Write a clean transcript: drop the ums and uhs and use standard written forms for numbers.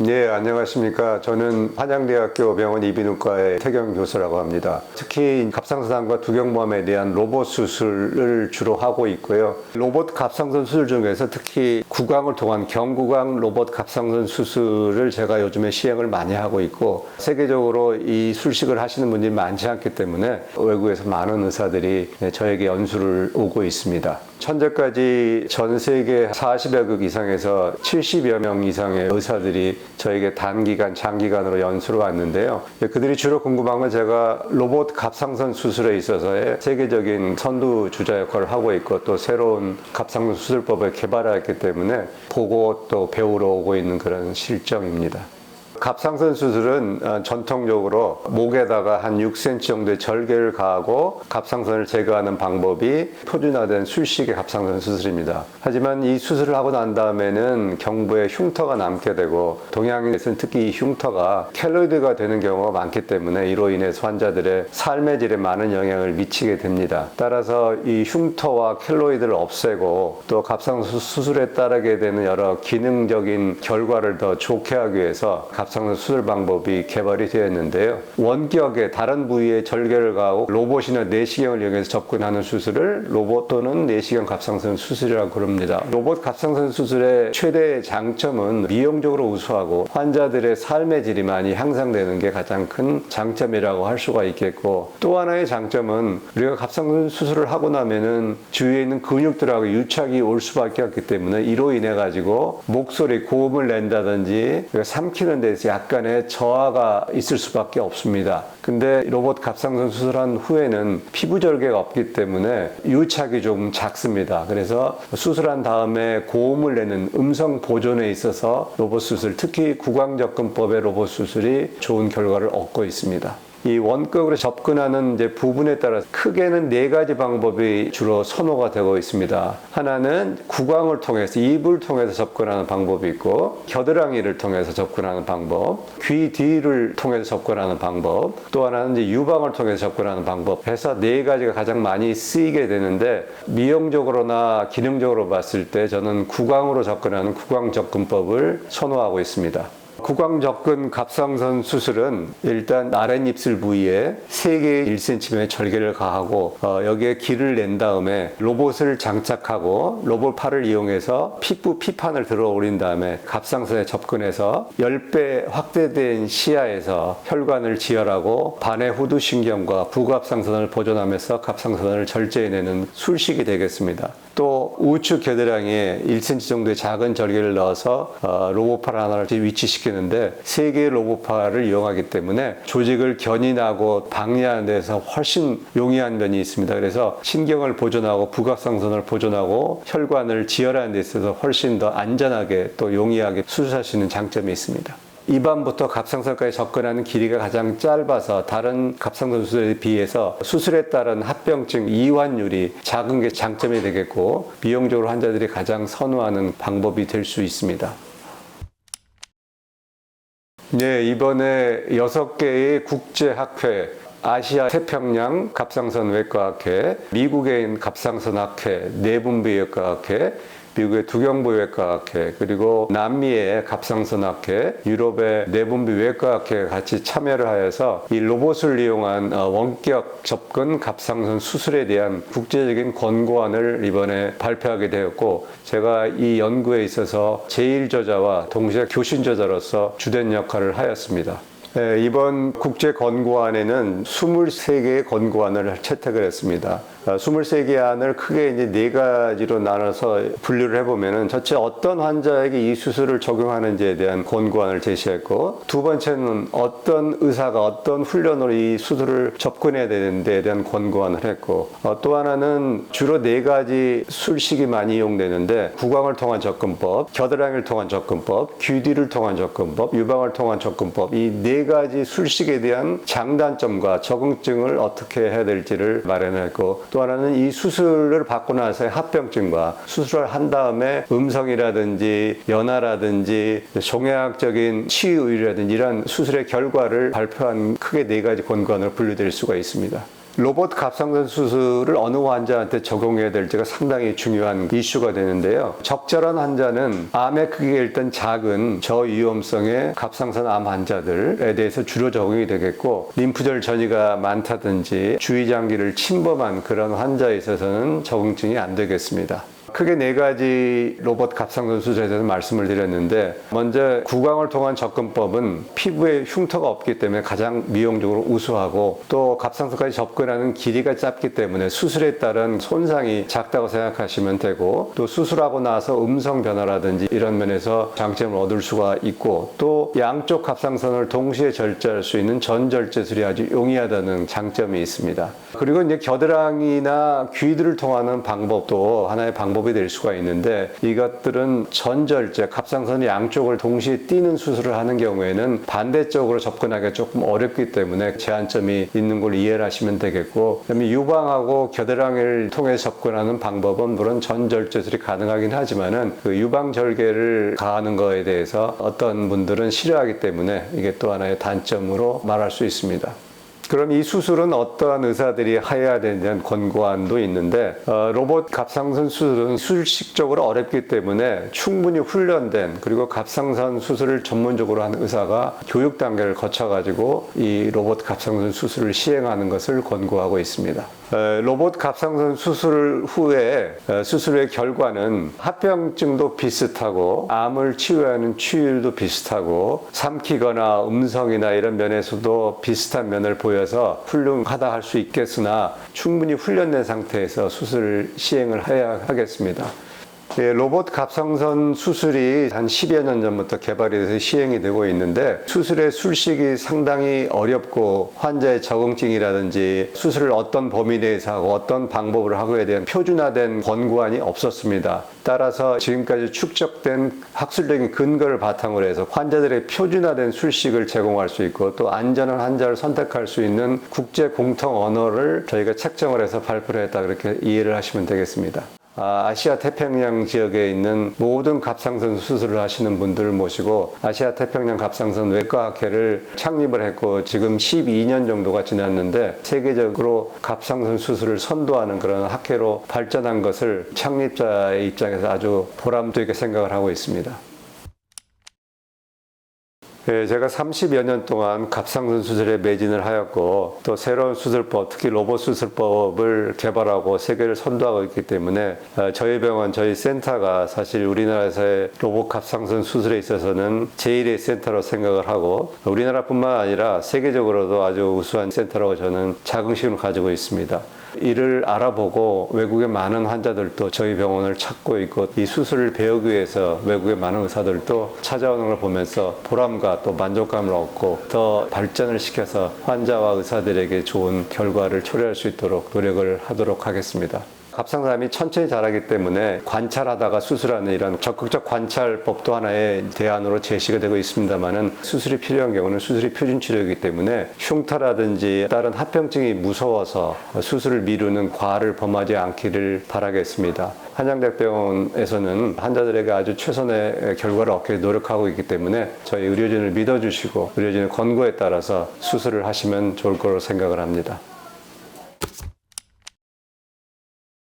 네, 안녕하십니까. 저는 한양대학교 병원 이비인후과의 태경 교수라고 합니다. 특히 갑상선암과 두경부암에 대한 로봇 수술을 주로 하고 있고요. 로봇 갑상선 수술 중에서 특히 구강을 통한 경구강 로봇 갑상선 수술을 제가 요즘에 시행을 많이 하고 있고, 세계적으로 이 술식을 하시는 분들이 많지 않기 때문에 외국에서 많은 의사들이 저에게 연수를 오고 있습니다. 현재까지 전 세계 40여 극 이상에서 70여 명 이상의 의사들이 저에게 단기간, 장기간으로 연수를 왔는데요. 그들이 주로 궁금한 건 제가 로봇 갑상선 수술에 있어서의 세계적인 선두주자 역할을 하고 있고, 또 새로운 갑상선 수술법을 개발했기 때문에 보고 또 배우러 오고 있는 그런 실정입니다. 갑상선 수술은 전통적으로 목에다가 한 6cm 정도의 절개를 가하고 갑상선을 제거하는 방법이 표준화된 술식의 갑상선 수술입니다. 하지만 이 수술을 하고 난 다음에는 경부에 흉터가 남게 되고, 동양인에서는 특히 이 흉터가 켈로이드가 되는 경우가 많기 때문에 이로 인해서 환자들의 삶의 질에 많은 영향을 미치게 됩니다. 따라서 이 흉터와 켈로이드를 없애고 또 갑상선 수술에 따르게 되는 여러 기능적인 결과를 더 좋게 하기 위해서 갑상선 수술 방법이 개발이 되었는데요. 원격의 다른 부위에 절개를 가하고 로봇이나 내시경을 이용해서 접근하는 수술을 로봇 또는 내시경 갑상선 수술이라고 부릅니다. 로봇 갑상선 수술의 최대 장점은 미용적으로 우수하고 환자들의 삶의 질이 많이 향상되는 게 가장 큰 장점이라고 할 수가 있겠고, 또 하나의 장점은 우리가 갑상선 수술을 하고 나면은 주위에 있는 근육들하고 유착이 올 수밖에 없기 때문에 이로 인해 가지고 목소리 고음을 낸다든지 삼키는 데서 약간의 저하가 있을 수밖에 없습니다. 근데 로봇 갑상선 수술한 후에는 피부 절개가 없기 때문에 유착이 좀 작습니다. 그래서 수술한 다음에 고음을 내는 음성 보존에 있어서 로봇 수술, 특히 구강접근법의 로봇 수술이 좋은 결과를 얻고 있습니다. 이 원격으로 접근하는 부분에 따라 크게는 4가지 방법이 주로 선호가 되고 있습니다. 하나는 구강을 통해서, 입을 통해서 접근하는 방법이 있고, 겨드랑이를 통해서 접근하는 방법, 귀 뒤를 통해서 접근하는 방법, 또 하나는 유방을 통해서 접근하는 방법 해서 4가지가 가장 많이 쓰이게 되는데, 미용적으로나 기능적으로 봤을 때 저는 구강으로 접근하는 구강 접근법을 선호하고 있습니다. 구강 접근 갑상선 수술은 일단 아랫입술 부위에 3개의 1cm의 절개를 가하고 여기에 길을 낸 다음에 로봇을 장착하고 로봇 팔을 이용해서 피부 피판을 들어 올린 다음에 갑상선에 접근해서 10배 확대된 시야에서 혈관을 지혈하고 반의 후두신경과 부갑상선을 보존하면서 갑상선을 절제해내는 술식이 되겠습니다. 또 우측 겨드랑이에 1cm 정도의 작은 절개를 넣어서 로봇팔 하나를 위치시키는데 3개의 로봇팔을 이용하기 때문에 조직을 견인하고 방해하는 데서 훨씬 용이한 면이 있습니다. 그래서 신경을 보존하고 부갑상선을 보존하고 혈관을 지혈하는 데 있어서 훨씬 더 안전하게 또 용이하게 수술할 수 있는 장점이 있습니다. 입안부터 갑상선까지 접근하는 길이가 가장 짧아서 다른 갑상선 수술에 비해서 수술에 따른 합병증 이완율이 작은 게 장점이 되겠고, 미용적으로 환자들이 가장 선호하는 방법이 될 수 있습니다. 네, 이번에 6개의 국제학회, 아시아 태평양 갑상선외과학회, 미국의 갑상선학회, 내분비외과학회, 미국의 두경부외과학회, 그리고 남미의 갑상선학회, 유럽의 내분비외과학회에 같이 참여를 하여서 이 로봇을 이용한 원격 접근 갑상선 수술에 대한 국제적인 권고안을 이번에 발표하게 되었고, 제가 이 연구에 있어서 제1저자와 동시에 교신저자로서 주된 역할을 하였습니다. 네, 이번 국제 권고안에는 23개의 권고안을 채택을 했습니다. 23개 안을 크게 이제 4가지로 나눠서 분류를 해보면은, 첫째, 어떤 환자에게 이 수술을 적용하는지에 대한 권고안을 제시했고, 두 번째는 어떤 의사가 어떤 훈련으로 이 수술을 접근해야 되는 데에 대한 권고안을 했고, 또 하나는 주로 4가지 술식이 많이 이용되는데, 구강을 통한 접근법, 겨드랑이를 통한 접근법, 귀 뒤를 통한 접근법, 유방을 통한 접근법, 이 4가지 술식에 대한 장단점과 적응증을 어떻게 해야 될지를 마련했고, 또 하나는 이 수술을 받고 나서의 합병증과 수술을 한 다음에 음성이라든지 연화라든지 종양학적인 치유율이라든지 이런 수술의 결과를 발표한 크게 4가지 권고안으로 분류될 수가 있습니다. 로봇 갑상선 수술을 어느 환자한테 적용해야 될지가 상당히 중요한 이슈가 되는데요. 적절한 환자는 암의 크기가 일단 작은 저위험성의 갑상선 암 환자들에 대해서 주로 적용이 되겠고, 림프절 전이가 많다든지 주위장기를 침범한 그런 환자에 있어서는 적응증이 안 되겠습니다. 크게 네 가지 로봇 갑상선 수술에 대해서 말씀을 드렸는데, 먼저 구강을 통한 접근법은 피부에 흉터가 없기 때문에 가장 미용적으로 우수하고, 또 갑상선까지 접근하는 길이가 짧기 때문에 수술에 따른 손상이 작다고 생각하시면 되고, 또 수술하고 나서 음성 변화라든지 이런 면에서 장점을 얻을 수가 있고, 또 양쪽 갑상선을 동시에 절제할 수 있는 전절제술이 아주 용이하다는 장점이 있습니다. 그리고 이제 겨드랑이나 귀들을 통하는 방법도 하나의 방법이 될 수가 있는데, 이것들은 전절제, 갑상선 양쪽을 동시에 띄는 수술을 하는 경우에는 반대쪽으로 접근하기가 조금 어렵기 때문에 제한점이 있는 걸 이해를 하시면 되겠고, 그다음에 유방하고 겨드랑이를 통해 접근하는 방법은 물론 전절제술이 가능하긴 하지만은 그 유방절개를 가하는 거에 대해서 어떤 분들은 싫어하기 때문에 이게 또 하나의 단점으로 말할 수 있습니다. 그럼 이 수술은 어떠한 의사들이 해야 되는 권고안도 있는데, 로봇 갑상선 수술은 수식적으로 어렵기 때문에 충분히 훈련된, 그리고 갑상선 수술을 전문적으로 하는 의사가 교육 단계를 거쳐가지고 이 로봇 갑상선 수술을 시행하는 것을 권고하고 있습니다. 로봇 갑상선 수술 후에 수술의 결과는 합병증도 비슷하고, 암을 치유하는 치유율도 비슷하고, 삼키거나 음성이나 이런 면에서도 비슷한 면을 보여서 훌륭하다 할 수 있겠으나, 충분히 훈련된 상태에서 수술을 시행을 해야 하겠습니다. 로봇 갑상선 수술이 한 10여 년 전부터 개발이 돼서 시행이 되고 있는데, 수술의 술식이 상당히 어렵고 환자의 적응증이라든지 수술을 어떤 범위 내에서 하고 어떤 방법을 하고에 대한 표준화된 권고안이 없었습니다. 따라서 지금까지 축적된 학술적인 근거를 바탕으로 해서 환자들의 표준화된 술식을 제공할 수 있고, 또 안전한 환자를 선택할 수 있는 국제 공통 언어를 저희가 책정을 해서 발표를 했다, 그렇게 이해를 하시면 되겠습니다. 아시아 태평양 지역에 있는 모든 갑상선 수술을 하시는 분들을 모시고 아시아 태평양 갑상선 외과학회를 창립을 했고, 지금 12년 정도가 지났는데 세계적으로 갑상선 수술을 선도하는 그런 학회로 발전한 것을 창립자의 입장에서 아주 보람도 있게 생각을 하고 있습니다. 제가 30여 년 동안 갑상선 수술에 매진을 하였고, 또 새로운 수술법, 특히 로봇 수술법을 개발하고 세계를 선도하고 있기 때문에 저희 병원, 저희 센터가 사실 우리나라에서의 로봇 갑상선 수술에 있어서는 제1의 센터로 생각을 하고, 우리나라뿐만 아니라 세계적으로도 아주 우수한 센터라고 저는 자긍심을 가지고 있습니다. 이를 알아보고 외국의 많은 환자들도 저희 병원을 찾고 있고, 이 수술을 배우기 위해서 외국의 많은 의사들도 찾아오는 걸 보면서 보람과 또 만족감을 얻고 더 발전을 시켜서 환자와 의사들에게 좋은 결과를 초래할 수 있도록 노력을 하도록 하겠습니다. 갑상선암이 천천히 자라기 때문에 관찰하다가 수술하는 이런 적극적 관찰법도 하나의 대안으로 제시가 되고 있습니다만은, 수술이 필요한 경우는 수술이 표준 치료이기 때문에 흉터라든지 다른 합병증이 무서워서 수술을 미루는 과를 범하지 않기를 바라겠습니다. 한양대병원에서는 환자들에게 아주 최선의 결과를 얻기 노력하고 있기 때문에 저희 의료진을 믿어주시고 의료진의 권고에 따라서 수술을 하시면 좋을 거로 생각을 합니다.